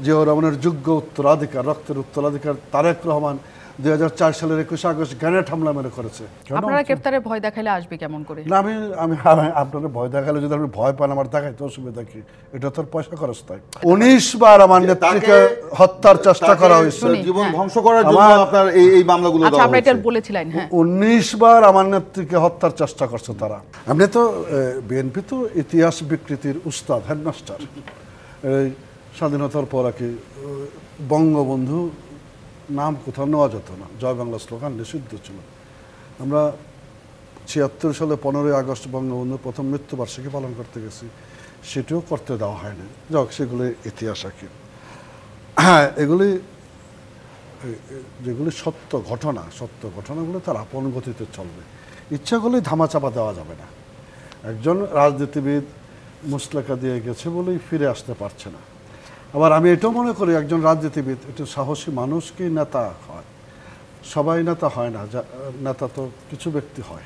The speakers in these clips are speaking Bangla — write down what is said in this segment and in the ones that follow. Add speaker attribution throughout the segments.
Speaker 1: জিয়াউর রহমানের যোগ্য উত্তরাধিকার, রক্তের উত্তরাধিকার তারেক রহমান 2004 সালের 21 আগস্ট গ্রেনেড হামলা মেরে করেছে।
Speaker 2: আপনারা গ্রেফতারের ভয় দেখাইলে আসবে কেমন করে?
Speaker 1: না, আমি আপনাদের ভয় দেখালে যদি আপনি ভয় পান আমার দেখাইতে অসুবিধা কি? এটা তোর পয়সা খরচ তাই। 19 বার আমার নেত্রীকে হত্যার চেষ্টা করা হয়েছে,
Speaker 3: জীবন ধ্বংস করার জন্য আপনার এই মামলাগুলো দেওয়া হয়েছে।
Speaker 2: আমরা এটা বলেছিলেন।
Speaker 1: 19 বার আমার নেত্রীকে হত্যার চেষ্টা করছে তারা। আপনি তো বিএনপি তো ইতিহাস বিকৃতির উস্তাদ, হেডমাস্টার। এই স্বাধীনতার পর আর কি বঙ্গবন্ধু নাম কোথাও নেওয়া যেত না, জয় বাংলা স্লোগান নিষিদ্ধ ছিল। আমরা 76 সালে 15ই আগস্ট বঙ্গবন্ধুর প্রথম মৃত্যুবার্ষিকী পালন করতে গেছি, সেটিও করতে দেওয়া হয়নি। যাক, সেগুলি ইতিহাস আর কি। হ্যাঁ, যেগুলি সত্য ঘটনাগুলো তার আপন গতিতে চলবে, ইচ্ছা করলেই ধামাচাপা দেওয়া যাবে না। একজন রাজনীতিবিদ মুসলেকা দিয়ে গেছে বলেই ফিরে আসতে পারছে না। আবার আমি এটাও মনে করি একজন রাজনীতিবিদ একটু সাহসী মানুষ কি নেতা হয়। সবাই নেতা হয় না, নেতা তো কিছু ব্যক্তি হয়।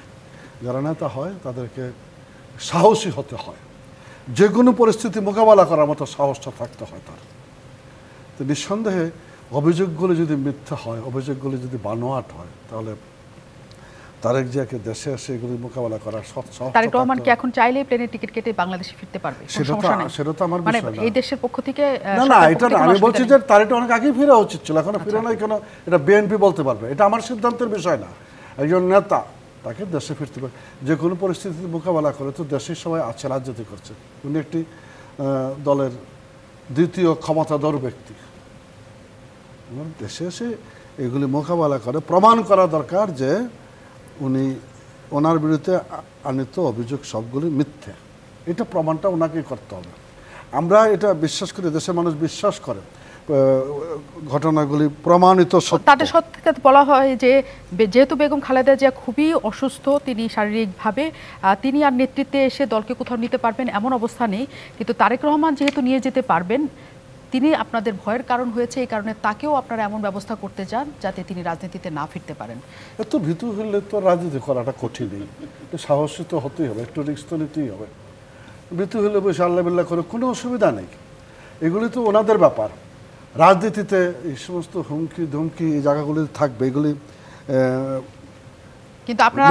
Speaker 1: যারা নেতা হয় তাদেরকে সাহসী হতে হয়, যে কোনো পরিস্থিতি মোকাবেলা করার মতো সাহসটা থাকতে হয় তার। তো নিঃসন্দেহে অভিযোগগুলো যদি মিথ্যা হয়, অভিযোগগুলো যদি বানোয়াট হয়, তাহলে তারেক জিয়াকে দেশে এসে এগুলি মোকাবেলা করার
Speaker 2: তারেক রহমান কি এখন চাইলেই প্লেনের টিকিট কেটে বাংলাদেশে ফিরতে পারবে?
Speaker 1: সেটা তো আমার বিষয় না।
Speaker 2: এই দেশের পক্ষ থেকে
Speaker 1: না, এটা আমি বলছি যে তারেক অনেক আগেই ফিরা উচিত ছিল, এখনো ফিরে নাই কেন এটা বিএনপি বলতে পারবে। এটা আমার সিদ্ধান্তের বিষয় না। একজন নেতা তাকে দেশে ফিরতে পারে, যে কোনো পরিস্থিতি মোকাবেলা করে। তো দেশের সবাই আছে, রাজনীতি করছে, উনি একটি দলের দ্বিতীয় ক্ষমতাধর ব্যক্তি। দেশে এসে এগুলি মোকাবেলা করে প্রমাণ করা দরকার যে ওনার বিরুদ্ধে আনিত অভিযোগ সবগুলি মিথ্যে। এটা প্রমাণটা ওনাকেই করতে হবে। আমরা এটা বিশ্বাস করি, দেশের মানুষ বিশ্বাস করে ঘটনাগুলি প্রমাণিত সত্য।
Speaker 2: তাদের সত্যি বলা হয় যে যেহেতু বেগম খালেদা জিয়া খুবই অসুস্থ, তিনি শারীরিকভাবে, তিনি আর নেতৃত্বে এসে দলকে কোথাও নিতে পারবেন এমন অবস্থা নেই, কিন্তু তারেক রহমান যেহেতু নিয়ে যেতে পারবেন, তিনি আপনাদের ভয়ের কারণ হয়েছে, এই কারণে তাকেও আপনারা এমন ব্যবস্থা করতে চান যাতে তিনি রাজনীতিতে না ফিরতে পারেন।
Speaker 1: এত ভীতু হলে তো রাজনীতি করাটা কঠিনই, সাহসী তো হতেই হবে, একটু রিস্ক তো নিতেই হবে। ভীতু হলে বসে আল্লাহ বিল্লাহ করে কোনো অসুবিধা নেই। এগুলি তো ওনাদের ব্যাপার। রাজনীতিতে এই সমস্ত হুমকি ধমকি এই জায়গাগুলি থাকবে, এগুলি
Speaker 2: কিন্তু আপনারা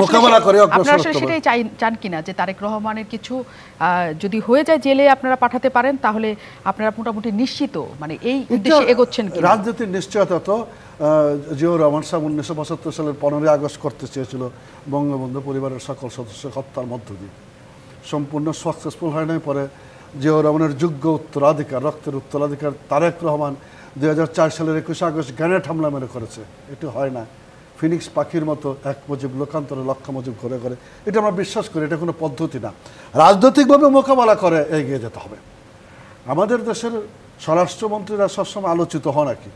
Speaker 2: সেটাই চান কিনা যে তারেক রহমানের কিছু যদি হয়ে যায় জেলে আপনারা পাঠাতে পারেন, তাহলে আপনারা মোটামুটি নিশ্চিত, মানে এই উদ্দেশ্যে এগোচ্ছেন কি?
Speaker 1: রাজনীতির নিশ্চয়তা তো জিয়াউর রহমান সাহেব 1975 সালের 15ই আগস্ট করতে চেয়েছিল বঙ্গবন্ধু পরিবারের সকল সদস্য হত্যার মধ্য দিয়ে। সম্পূর্ণ সাকসেসফুল হয় নাই। পরে জিয়াউর রহমানের যোগ্য উত্তরাধিকার, রক্তের উত্তরাধিকার তারেক রহমান 2004 সালের 21 আগস্ট গ্রেনেড হামলা মেরে করেছে। এটি হয় না। ফিনিক্স পাখির মতো এক মুজিব লোকান্তরে লক্ষ মুজিব ঘুরে ঘুরে, এটা আমরা বিশ্বাস করি। এটা কোনো পদ্ধতি না। রাজনৈতিকভাবে মোকাবেলা করে এগিয়ে যেতে হবে। আমাদের দেশের স্বরাষ্ট্রমন্ত্রীরা সবসময় আলোচিত হন নাকি,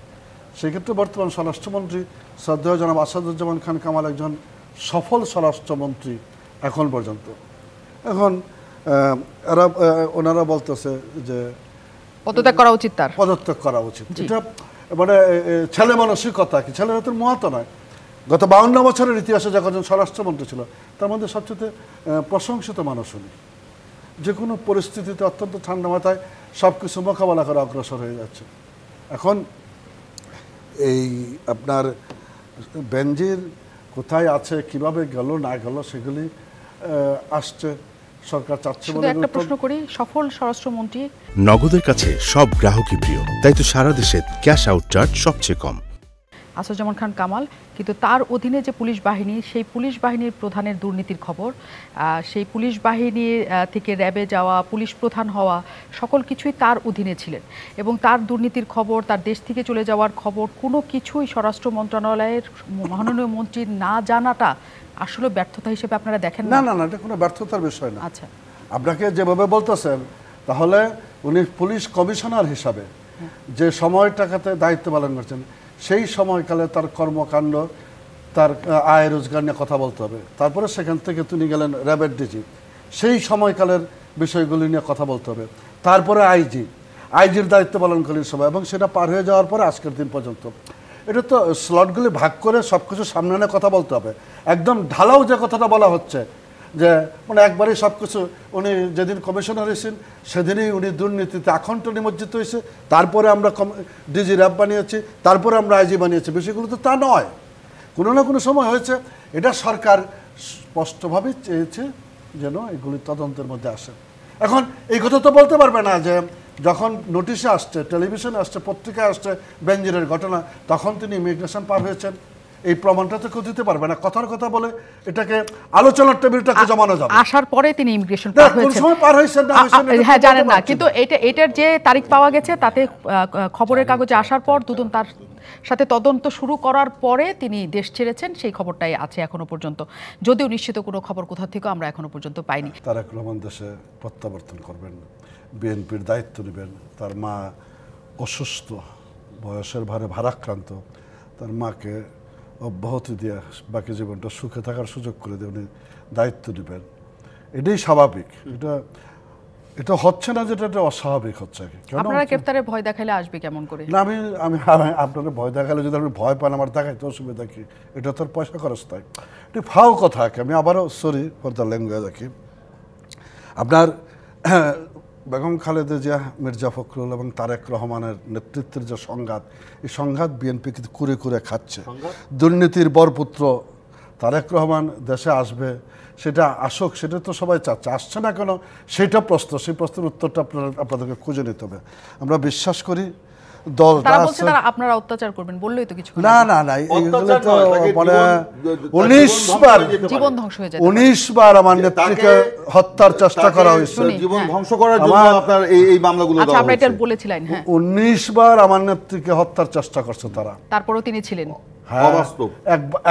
Speaker 1: সেক্ষেত্রে বর্তমান স্বরাষ্ট্রমন্ত্রী শ্রদ্ধেয় জনাব আসাদুজ্জামান খান কামাল একজন সফল স্বরাষ্ট্রমন্ত্রী এখন পর্যন্ত। এখন ওনারা বলতেছে যে
Speaker 2: পদত্যাগ করা উচিত, তার
Speaker 1: পদত্যাগ করা উচিত। এটা মানে ছেলে মানসিকতা কি, ছেলেরা তো মহাত নয়। গত 52 বছরের ইতিহাসে যখন স্বরাষ্ট্রমন্ত্রী ছিল, তার মধ্যে সবচেয়ে প্রশংসিত মানুষ উনি। যে কোনো পরিস্থিতিতে অত্যন্ত ঠান্ডা মাথায় সব কিছু মোকাবেলা করে অগ্রসর হয়ে যাচ্ছে। এখন এই আপনার বেনজির কোথায় আছে, কিভাবে গেল না গেল, সেগুলি আসছে, সরকার চাচ্ছে বলে।
Speaker 2: একটা প্রশ্ন করি, সফল স্বরাষ্ট্রমন্ত্রী
Speaker 4: নগদের কাছে সব গ্রাহকই প্রিয়, তাই তো সারা দেশে ক্যাশ আউট চার্জ সবচেয়ে কম।
Speaker 2: আসাদুজ্জামান খান কামাল, কিন্তু তার অধীনে যে পুলিশ বাহিনী, সেই পুলিশ বাহিনীর প্রধানের দুর্নীতির খবর, সেই পুলিশ বাহিনী থেকে র্যাবে যাওয়া, পুলিশ প্রধান হওয়া, সকল কিছুই তার অধীনে ছিলেন, এবং তার দুর্নীতির খবর, তার দেশ থেকে চলে যাওয়ার খবর, কোনো কিছুই স্বরাষ্ট্র মন্ত্রণালয়ের মাননীয় মন্ত্রীর না জানাটা আসলে ব্যর্থতা হিসেবে আপনারা দেখেন?
Speaker 1: না না না, এটা কোনো ব্যর্থতার বিষয় না।
Speaker 2: আচ্ছা,
Speaker 1: আপনাকে যেভাবে বলতেছেন, তাহলে উনি পুলিশ কমিশনার হিসাবে যে সময়টাকাতে দায়িত্ব পালন করছেন, সেই সময়কালে তার কর্মকাণ্ড, তার আয় রোজগার নিয়ে কথা বলতে হবে। তারপরে সেখান থেকে তিনি গেলেন র্যাবের ডিজি, সেই সময়কালের বিষয়গুলি নিয়ে কথা বলতে হবে। তারপরে আইজির দায়িত্ব পালন করেন সবাই, এবং সেটা পার হয়ে যাওয়ার পরে আজকের দিন পর্যন্ত। এটা তো স্লটগুলি ভাগ করে সব কিছু সামনে এনে কথা বলতে হবে। একদম ঢালাও যে কথাটা বলা হচ্ছে যে মানে একবারই সব কিছু উনি যেদিন কমিশনার হয়েছেন সেদিনই উনি দুর্নীতিতে আকণ্ঠ নিমজ্জিত হয়েছে, তারপরে আমরা ডিজি র্যাব বানিয়েছি, তারপরে আমরা আইজি বানিয়েছি। বিষয়গুলো তো তা নয়, কোনো না কোনো সময় হয়েছে। এটা সরকার স্পষ্টভাবে চেয়েছে যেন এগুলি তদন্তের মধ্যে আসে। এখন এই কথা তো বলতে পারবে না যে যখন নোটিশে আসছে, টেলিভিশনে আসছে, পত্রিকায় আসছে বেনজিরের ঘটনা, তখন তিনি ইমিগ্রেশন পার হয়েছেন, এই প্রমাণটা তো কেউ দিতে পারবে না। কথার কথা বলে এটাকে আলোচনার টেবিলটাকে জমানো যাবে।
Speaker 2: আসার পরে তিনি ইমিগ্রেশন পার হয়েছেন,
Speaker 1: কোন সময় পার হয়েছেন না হয়েছেন
Speaker 2: হ্যাঁ জানেন না, কিন্তু এটার যে তারিখ পাওয়া গেছে তাতে খবরের কাগজে আসার পর দুদক তার সাথে তদন্ত শুরু করার পরে তিনি দেশ ছেড়েছেন, সেই খবরটাই আছে এখনো পর্যন্ত, যদিও নিশ্চিত কোনো খবর কোথা থেকে আমরা এখনো পর্যন্ত পাইনি।
Speaker 1: তারেক রহমান দেশে প্রত্যাবর্তন করবেন, বিএনপির দায়িত্ব নেবেন। তার মা অসুস্থ, বয়সের ভারে ভারাক্রান্ত, তার মাকে অব্যাহতি দিয়ে বাকি জীবনটা সুখে থাকার সুযোগ করে দিয়ে উনি দায়িত্ব নেবেন, এটাই স্বাভাবিক। এটা হচ্ছে না যেটা এটা অস্বাভাবিক হচ্ছে।
Speaker 2: আপনারা গ্রেফতারের ভয় দেখালে আসবে কেমন করে?
Speaker 1: না, আমি আপনাদের ভয় দেখালে যদি আপনি ভয় পান আমার দেখাইতে অসুবিধা কি? এটা তোর পয়সা খরচ তাই এটি ফাও কথা। আমি আবারও সরি ফর দ্য ল্যাঙ্গুয়েজ আর কি। আপনার বেগম খালেদা জিয়া, মির্জা ফখরুল এবং তারেক রহমানের নেতৃত্বের যে সংঘাত, এই সংঘাত বিএনপি কিন্তু কুরে কুরে খাচ্ছে। দুর্নীতির বরপুত্র তারেক রহমান দেশে আসবে, সেটা আসুক, সেটা তো সবাই চাচ্ছে। আসছে না কেন সেটা প্রশ্ন, সেই প্রশ্নের উত্তরটা আপনাদেরকে খুঁজে নিতে হবে। আমরা বিশ্বাস করি দল
Speaker 2: আপনারা অত্যাচার করবেন বললেই তো কিছু
Speaker 1: না না না, এইগুলো তো মানে 19 বার আমার নেত্রীকে হত্যার চেষ্টা করা হয়েছে,
Speaker 3: জীবন ধ্বংস করার জন্য আপনার এই মামলাগুলো দেওয়া হয়েছে।
Speaker 2: আমরা এটা বলেছিলেন, হ্যাঁ
Speaker 1: 19 বার আমার নেত্রীকে হত্যার চেষ্টা করছে তারা,
Speaker 2: তারপরেও তিনি ছিলেন।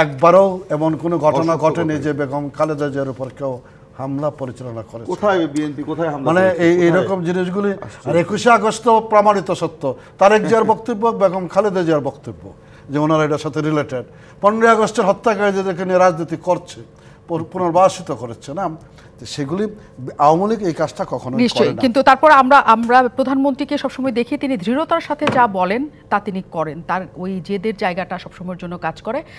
Speaker 1: একবারও এমন কোনো ঘটনা ঘটেনি যে বেগম খালেদা জিয়ার উপর কেউ হামলা পরিচালনা করে।
Speaker 3: কোথায় বিএনপি, কোথায় হামলা? মানে
Speaker 1: এইরকম জিনিসগুলি। আর 21শে আগস্ট প্রমাণিত সত্য, তারেক জিয়ার বক্তব্য, বেগম খালেদা জিয়ার বক্তব্য যে ওনারা এটার সাথে রিলেটেড। 15 আগস্টের হত্যাকারীদেরকে নিয়ে রাজনীতি করছে, পুনর্বাসিত করেছে না, সেগুলি আওয়ামী লীগ এই কাজটা কখনো
Speaker 2: নিশ্চয়ই। কিন্তু তারপর আমরা প্রধানমন্ত্রীকে সবসময় দেখি তিনি দৃঢ়তার সাথে যা বলেন তা তিনি করেন, তার ওই জেদের জায়গাটা সবসময়ের জন্য কাজ করে।